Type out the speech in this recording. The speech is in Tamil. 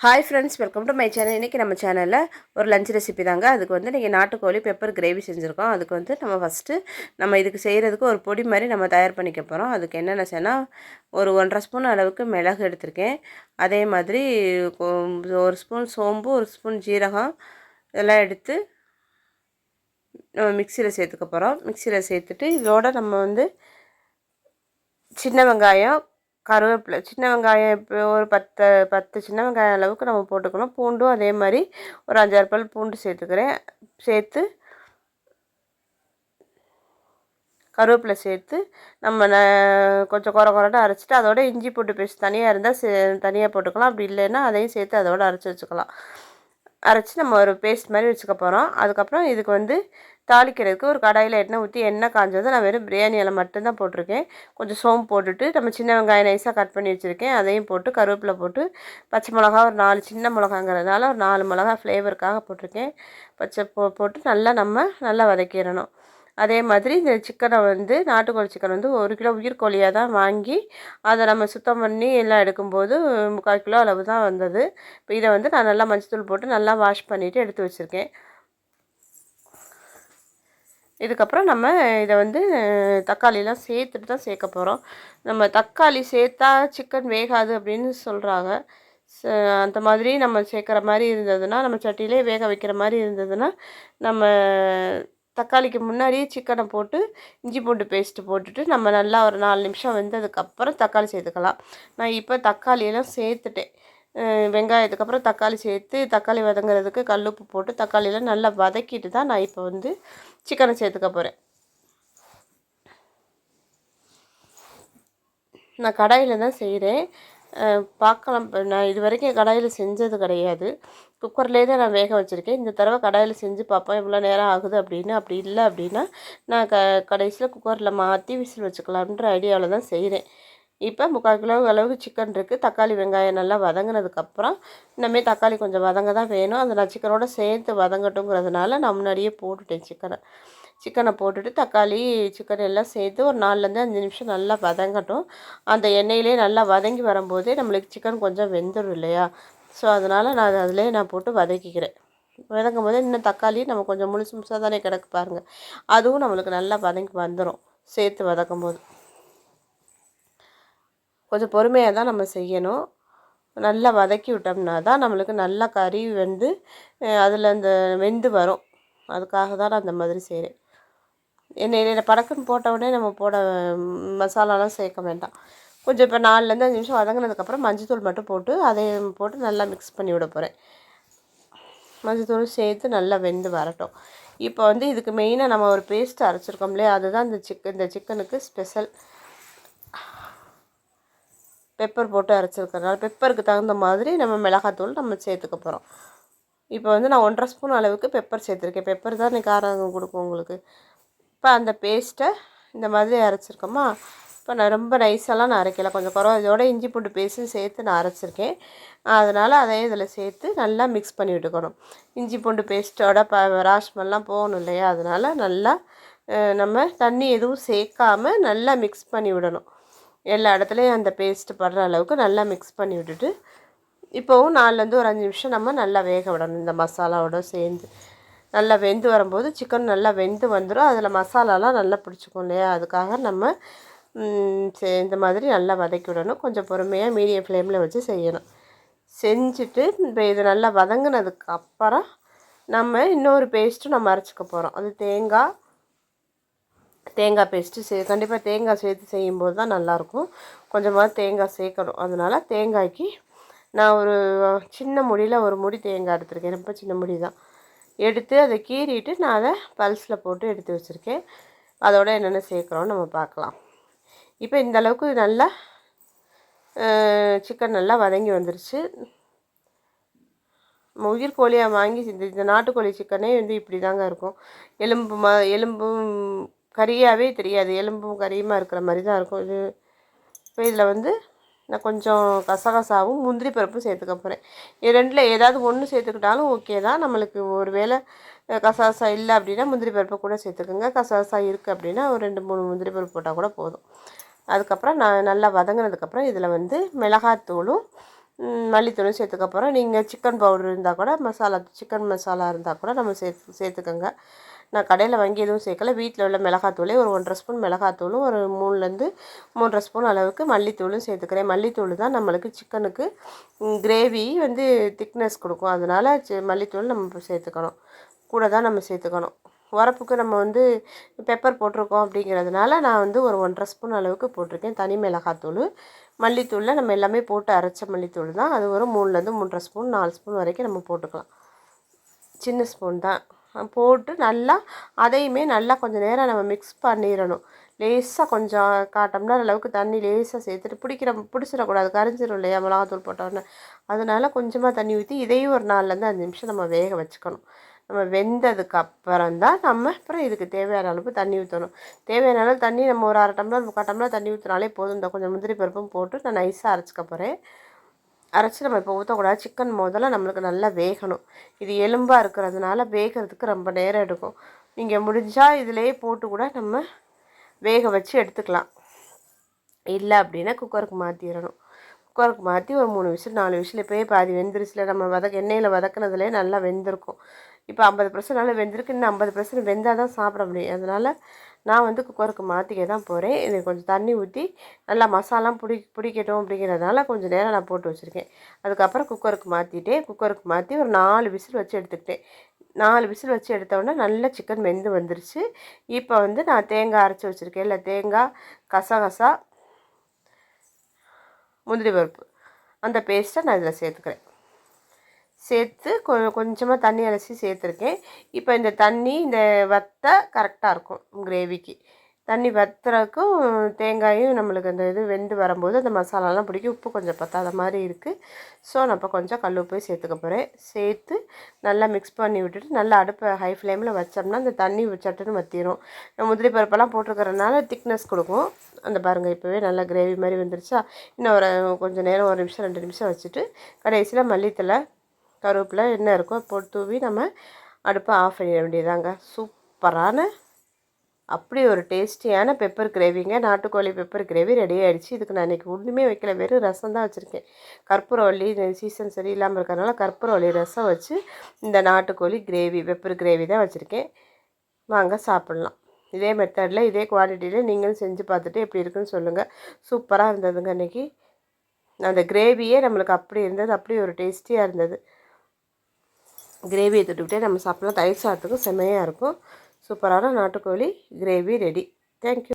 Hi friends, welcome to my channel. இன்றைக்கி நம்ம சேனலில் ஒரு லஞ்ச் ரெசிபி தாங்க. அதுக்கு வந்து இன்றைக்கி நாட்டுக்கோழி பெப்பர் கிரேவி செஞ்சுருக்கோம். அதுக்கு வந்து நம்ம இதுக்கு செய்கிறதுக்கு ஒரு பொடி மாதிரி நம்ம தயார் பண்ணிக்க போகிறோம். அதுக்கு என்னென்ன செய்யணும், ஒரு 1.5 ஸ்பூன் அளவுக்கு மிளகு எடுத்திருக்கேன். அதே மாதிரி ஒரு ஸ்பூன் சோம்பு, ஒரு ஸ்பூன் ஜீரகம் இதெல்லாம் எடுத்து நம்ம மிக்சியில் சேர்த்துக்க போகிறோம். மிக்சியில் சேர்த்துட்டு இதோட நம்ம வந்து சின்ன வெங்காயம், கருவேப்பிலை, சின்ன வெங்காயம் இப்போ ஒரு 10 சின்ன வெங்காயம் அளவுக்கு நம்ம போட்டுக்கணும். பூண்டும் அதே மாதிரி ஒரு 5-6 பல் பூண்டு சேர்த்துக்கிறேன். சேர்த்து கருவேப்பிலை சேர்த்து நம்ம கொஞ்சம் குறைட்டு அரைச்சிட்டு அதோட இஞ்சி பூண்டு பேஸ்ட் தனியாக இருந்தால் தனியாக போட்டுக்கலாம். அப்படி இல்லைன்னா அதையும் சேர்த்து அதோட அரைச்சி வச்சுக்கலாம். அரைச்சி நம்ம ஒரு பேஸ்ட் மாதிரி வச்சுக்க போகிறோம். அதுக்கப்புறம் இதுக்கு வந்து தாளிக்கிறதுக்கு ஒரு கடாயில் எண்ணெய் ஊற்றி எண்ணெய் காஞ்சது நான் வெறும் பிரியாணி இலை மட்டும்தான் போட்டிருக்கேன். கொஞ்சம் சோம்பு போட்டுட்டு நம்ம சின்ன வெங்காயம் நைஸாக கட் பண்ணி வச்சுருக்கேன், அதையும் போட்டு கருவேப்பிலை போட்டு பச்சை மிளகா ஒரு 4 சின்ன மிளகாங்கிறதுனால ஒரு 4 மிளகா ஃப்ளேவருக்காக போட்டிருக்கேன். போட்டு நல்லா வதக்கிடணும். அதே மாதிரி இந்த சிக்கனை வந்து நாட்டுக்கோழி சிக்கன் வந்து 1 கிலோ உயிர்கோழியாக தான் வாங்கி அதை நம்ம சுத்தம் பண்ணி எல்லாம் எடுக்கும்போது 3/4 கிலோ அளவு தான் வந்தது. இப்போ இதை வந்து நான் நல்லா மஞ்சத்தூள் போட்டு நல்லா வாஷ் பண்ணிவிட்டு எடுத்து வச்சுருக்கேன். இதுக்கப்புறம் நம்ம இதை வந்து தக்காளிலாம் சேர்த்துட்டு தான் சேர்க்க போகிறோம். நம்ம தக்காளி சேர்த்தா சிக்கன் வேகாது அப்படின்னு சொல்கிறாங்க. அந்த மாதிரி நம்ம சேர்க்குற மாதிரி இருந்ததுன்னா, நம்ம சட்டியிலே வேக வைக்கிற மாதிரி இருந்ததுன்னா, நம்ம தக்காளிக்கு முன்னாடியே சிக்கனை போட்டு இஞ்சி பூண்டு பேஸ்ட்டு போட்டுட்டு நம்ம நல்லா ஒரு 4 நிமிஷம் வெந்ததுக்கப்புறம் தக்காளி சேர்த்துக்கலாம். நான் இப்போ தக்காளியெல்லாம் சேர்த்துட்டேன். வெங்காயத்துக்கு அப்புறம் தக்காளி சேர்த்து தக்காளி வதங்குறதுக்கு கல்லுப்பு போட்டு தக்காளியெல்லாம் நல்லா வதக்கிட்டு தான் நான் இப்போ வந்து சிக்கனை சேர்த்துக்க போகிறேன். நான் கடாயில் தான் செய்கிறேன். பார்க்கலாம், நான் இது வரைக்கும் கடாயில் செஞ்சது கிடையாது. குக்கர்லேயே தான் நான் வேக வச்சுருக்கேன். இந்த தடவை கடாயில் செஞ்சு பார்ப்போம் எவ்வளோ நேரம் ஆகுது அப்படின்னு. அப்படி இல்லை அப்படின்னா நான் கடைசியில் குக்கரில் மாற்றி விசில் வச்சுக்கலான்ற ஐடியாவில் தான் செய்கிறேன். இப்போ 3/4 கிலோ அளவுக்கு சிக்கன் இருக்குது. தக்காளி வெங்காயம் நல்லா வதங்கினதுக்கப்புறம் இனிமேல் தக்காளி கொஞ்சம் வதங்க தான் வேணும். அதை நான் சிக்கனோடு சேர்த்து வதங்கட்டுங்கிறதுனால நான் முன்னாடியே போட்டுட்டேன். சிக்கனை போட்டுட்டு தக்காளி சிக்கன் எல்லாம் சேர்த்து ஒரு 4-5 நிமிஷம் நல்லா வதங்கட்டும். அந்த எண்ணெயிலே நல்லா வதங்கி வரும்போதே நம்மளுக்கு சிக்கன் கொஞ்சம் வெந்துடும் இல்லையா? ஸோ அதனால் நான் அதிலே போட்டு வதக்கிக்கிறேன். வதங்கும் போது இன்னும் தக்காளி நம்ம கொஞ்சம் முழுசாக தானே கிடக்கு பாருங்கள், அதுவும் நம்மளுக்கு நல்லா வதங்கி வந்துடும். சேர்த்து வதக்கும் போது கொஞ்சம் பொறுமையாக தான் நம்ம செய்யணும். நல்லா வதக்கி விட்டோம்னா தான் நம்மளுக்கு நல்லா கறி அதில் அந்த வெந்து வரும். அதுக்காக தான் நான் அந்த மாதிரி செய்கிறேன். எண்ணெயில் படக்குன்னு போட்ட உடனே நம்ம மசாலாலாம் சேர்க்க வேண்டாம். கொஞ்சம் இப்போ 4-5 நிமிஷம் வதங்கினதுக்கப்புறம் மஞ்சத்தூள் மட்டும் போட்டு அதையும் போட்டு நல்லா மிக்ஸ் பண்ணி விட போகிறேன். மஞ்சத்தூள் சேர்த்து நல்லா வெந்து வரட்டும். இப்போ வந்து இதுக்கு மெயினாக நம்ம ஒரு பேஸ்ட் அரைச்சிருக்கோம் இல்லையா, அதுதான் இந்த சிக்கனுக்கு ஸ்பெஷல். பெப்பர் போட்டு அரைச்சிருக்கிறதுனால பெப்பருக்கு தகுந்த மாதிரி நம்ம மிளகாத்தூள் நம்ம சேர்த்துக்க போகிறோம். இப்போ வந்து நான் 1.5 ஸ்பூன் அளவுக்கு பெப்பர் சேர்த்துருக்கேன். பெப்பர் தான் காரம் கொடுக்கும் உங்களுக்கு. இப்போ அந்த பேஸ்ட்டை இந்த மாதிரி அரைச்சிருக்கோமா, இப்போ நான் ரொம்ப நைஸெல்லாம் நான் அரைக்கலை, கொஞ்சம் இதோட இஞ்சி பூண்டு பேஸ்ட்டும் சேர்த்து நான் அரைச்சிருக்கேன். அதனால் அதையும் இதில் சேர்த்து நல்லா மிக்ஸ் பண்ணி விட்டுக்கணும். இஞ்சி பூண்டு பேஸ்ட்டோட ராஸ்மெல்லாம் போகணும் இல்லையா? அதனால் நல்லா நம்ம தண்ணி எதுவும் சேர்க்காமல் நல்லா மிக்ஸ் பண்ணி விடணும். எல்லா இடத்துலையும் அந்த பேஸ்ட்டு படுற அளவுக்கு நல்லா மிக்ஸ் பண்ணி விட்டுட்டு இப்போவும் 4-5 நிமிஷம் நம்ம நல்லா வேக விடணும். இந்த மசாலாவோட சேர்ந்து நல்லா வெந்து வரும்போது சிக்கன் நல்லா வெந்து வந்துடும். அதில் மசாலாலாம் நல்லா பிடிச்சிக்கும் இல்லையா? அதுக்காக நம்ம இந்த மாதிரி நல்லா வதக்கி விடணும். கொஞ்சம் பொறுமையாக மீடியம் ஃப்ளேமில் வச்சு செய்யணும். செஞ்சுட்டு இப்போ இது நல்லா வதங்கினதுக்கு அப்புறம் நம்ம இன்னொரு பேஸ்ட்டும் நம்ம அரைச்சிக்க போகிறோம். அது தேங்காய் பேஸ்ட்டு கண்டிப்பாக தேங்காய் சேர்த்து செய்யும்போது தான் நல்லாயிருக்கும். கொஞ்சமாக தேங்காய் சேர்க்கணும். அதனால் தேங்காய்க்கு நான் ஒரு சின்ன முடியில் ஒரு முடி தேங்காய் எடுத்துருக்கேன். ரொம்ப சின்ன முடி தான் எடுத்து அதை கீறிட்டு நான் அதை பல்ஸில் போட்டு எடுத்து வச்சுருக்கேன். அதோட என்னென்ன சேர்க்குறோன்னு நம்ம பார்க்கலாம். இப்போ இந்த அளவுக்கு நல்லா சிக்கன் நல்லா வதங்கி வந்துருச்சு. உயிர் கோழியாக வாங்கி இந்த நாட்டுக்கோழி சிக்கனே இப்படி தாங்க இருக்கும். எலும்பும் கறியாகவே தெரியாது, எலும்பும் கறியுமாக இருக்கிற மாதிரி தான் இருக்கும் இது. இப்போ இதில் நான் கொஞ்சம் கசகசாவும் முந்திரி பருப்பும் சேர்த்துக்க போகிறேன். இது ரெண்டில் ஏதாவது ஒன்று சேர்த்துக்கிட்டாலும் ஓகே தான். நம்மளுக்கு ஒரு வேளை கசகசா இல்லை அப்படின்னா முந்திரி பருப்பை கூட சேர்த்துக்குங்க. கசகசா இருக்குது அப்படின்னா ஒரு 2-3 முந்திரி பருப்பு போட்டால் கூட போதும். அதுக்கப்புறம் நான் நல்லா வதங்கினதுக்கப்புறம் இதில் மிளகாத்தூளும் மல்லித்தூளும் சேர்த்துக்க போகிறோம். நீங்கள் சிக்கன் பவுடர் இருந்தால் கூட சிக்கன் மசாலா இருந்தால் கூட நம்ம சேர்த்துக்கோங்க. நான் கடையில் வாங்கி எதுவும் சேர்க்கல. வீட்டில் உள்ள மிளகாத்தூளே ஒரு 1.5 ஸ்பூன் மிளகாத்தூளும் ஒரு 3லேருந்து 3.5 ஸ்பூன் அளவுக்கு மல்லித்தூளும் சேர்த்துக்கிறேன். மல்லித்தூள் தான் நம்மளுக்கு சிக்கனுக்கு கிரேவி வந்து திக்னஸ் கொடுக்கும். அதனால் மல்லித்தூள் நம்ம சேர்த்துக்கணும். கூட தான் நம்ம சேர்த்துக்கணும். உரப்புக்கு நம்ம வந்து பெப்பர் போட்டிருக்கோம் அப்படிங்கிறதுனால நான் வந்து ஒரு 1.5 ஸ்பூன் அளவுக்கு போட்டிருக்கேன் தனி மிளகாத்தூள். மல்லித்தூளில் நம்ம எல்லாமே போட்டு அரைச்ச மல்லித்தூள் தான். அது ஒரு 3லேருந்து 3.5 ஸ்பூன் 4 ஸ்பூன் வரைக்கும் நம்ம போட்டுக்கலாம். சின்ன ஸ்பூன் தான் போட்டு நல்லா அதையுமே நல்லா கொஞ்சம் நேரம் நம்ம மிக்ஸ் பண்ணிடணும். லேசாக கொஞ்சம் 1/4 டம்ளர் அளவுக்கு தண்ணி லேசாக சேர்த்துட்டு பிடிச்சிடக்கூடாது, கரைஞ்சிரும் இல்லையா மிளகாத்தூள் போட்டோன்னே. அதனால் கொஞ்சமாக தண்ணி ஊற்றி இதையும் ஒரு 4லேருந்து 5 நிமிஷம் நம்ம வேக வச்சுக்கணும். நம்ம வெந்ததுக்கு அப்புறம் தான் நம்ம அப்புறம் இதுக்கு தேவையான அளவு தண்ணி ஊற்றணும். தேவையான அளவு தண்ணி நம்ம ஒரு 1/2 டம்ளர் 3/4 டம்ளர் தண்ணி ஊற்றினாலே போதும். இந்த கொஞ்சம் முந்திரி பருப்பும் போட்டு நான் நைஸாக அரைச்சிக்க போகிறேன். அரைச்சி நம்ம இப்போ ஊற்றக்கூடாது. சிக்கன் முதல்ல நம்மளுக்கு நல்லா வேகணும். இது எலும்பாக இருக்கிறதுனால வேகிறதுக்கு ரொம்ப நேரம் எடுக்கும். நீங்கள் முடிஞ்சால் இதிலே போட்டு கூட நம்ம வேக வச்சு எடுத்துக்கலாம். இல்லை அப்படின்னா குக்கருக்கு மாற்றிடணும். குக்கருக்கு மாற்றி ஒரு 3 விசில் 4 விசில் இப்போயே பாதி வெந்துருச்சுல. நம்ம எண்ணெயில் வதக்குனதுலேயே நல்லா வெந்திருக்கும். இப்போ 50% நல்லா வெந்திருக்கு. இன்னும் 50% வெந்தால் தான் சாப்பிட முடியும். அதனால் நான் வந்து குக்கருக்கு மாற்றிக்க தான் போகிறேன். இது கொஞ்சம் தண்ணி ஊற்றி நல்லா மசாலாம் பிடிக்கட்டும் அப்படிங்கிறதுனால கொஞ்சம் நேரம் நான் போட்டு வச்சுருக்கேன். அதுக்கப்புறம் குக்கருக்கு மாற்றி ஒரு 4 விசில் வச்சு எடுத்துக்கிட்டேன். 4 விசில் வச்சு எடுத்தோடனே நல்லா சிக்கன் வெந்து வந்துருச்சு. இப்போ வந்து நான் தேங்காய் அரைச்சி வச்சுருக்கேன். இல்லை தேங்காய், கசகசா, முந்திரி பருப்பு அந்த பேஸ்ட்டை நான் இதில் சேர்த்துக்கிறேன். சேர்த்து கொஞ்சமாக தண்ணி அலசி சேர்த்துருக்கேன். இப்போ இந்த தண்ணி இந்த வத்த கரெக்டாக இருக்கும் கிரேவிக்கு. தண்ணி வத்துறதுக்கும் தேங்காயும் நம்மளுக்கு அந்த இது வெந்து வரும்போது அந்த மசாலாலாம் பிடிக்கும். உப்பு கொஞ்சம் பத்தாத மாதிரி இருக்குது. ஸோ நான் இப்போ கொஞ்சம் கல் உப்பு சேர்த்துக்க போகிறேன். சேர்த்து நல்லா மிக்ஸ் பண்ணி விட்டுட்டு நல்லா அடுப்பை ஹை ஃப்ளேமில் வச்சோம்னா அந்த தண்ணி சட்டுன்னு வற்றிடும். முந்திரி பருப்பெல்லாம் போட்டிருக்கறதுனால திக்னஸ் கொடுக்கும். அந்த பாருங்கள் இப்போவே நல்லா கிரேவி மாதிரி வந்துருச்சா. இன்னும் ஒரு கொஞ்சம் நேரம் 1 நிமிஷம் 2 நிமிஷம் வச்சுட்டு கடைசியில் மல்லித்தலை கருவேப்பிலை என்ன இருக்கோ போட்டு தூவி நம்ம அடுப்பை ஆஃப் பண்ணிட வேண்டியதாங்க. சூப்பரான அப்படி ஒரு டேஸ்டியான பெப்பர் கிரேவிங்க. நாட்டுக்கோழி பெப்பர் கிரேவி ரெடி ஆகிடுச்சு. இதுக்கு நான் இன்றைக்கி ஒன்றுமே வைக்கல, வெறும் ரசம் தான் வச்சுருக்கேன். கற்பூரவள்ளி சீசன் சரியில்லாமல் இருக்கிறதுனால கற்பூரவள்ளி ரசம் வச்சு இந்த நாட்டுக்கோழி கிரேவி பெப்பர் கிரேவி தான் வச்சுருக்கேன். வாங்க சாப்பிட்லாம். இதே மெத்தடில் இதே குவான்டிட்டியில் நீங்களும் செஞ்சு பார்த்துட்டு எப்படி இருக்குன்னு சொல்லுங்கள். சூப்பராக இருந்ததுங்க இன்றைக்கி. அந்த கிரேவியே நம்மளுக்கு அப்படி இருந்தது, அப்படி ஒரு டேஸ்டியாக இருந்தது. கிரேவியை தொட்டுக்கிட்டே நம்ம சாப்பிட்லாம். தயிர் சாதத்துக்கும் செம்மையாக இருக்கும். சூப்பரான நாட்டுக்கோழி கிரேவி ரெடி. தேங்க்யூ.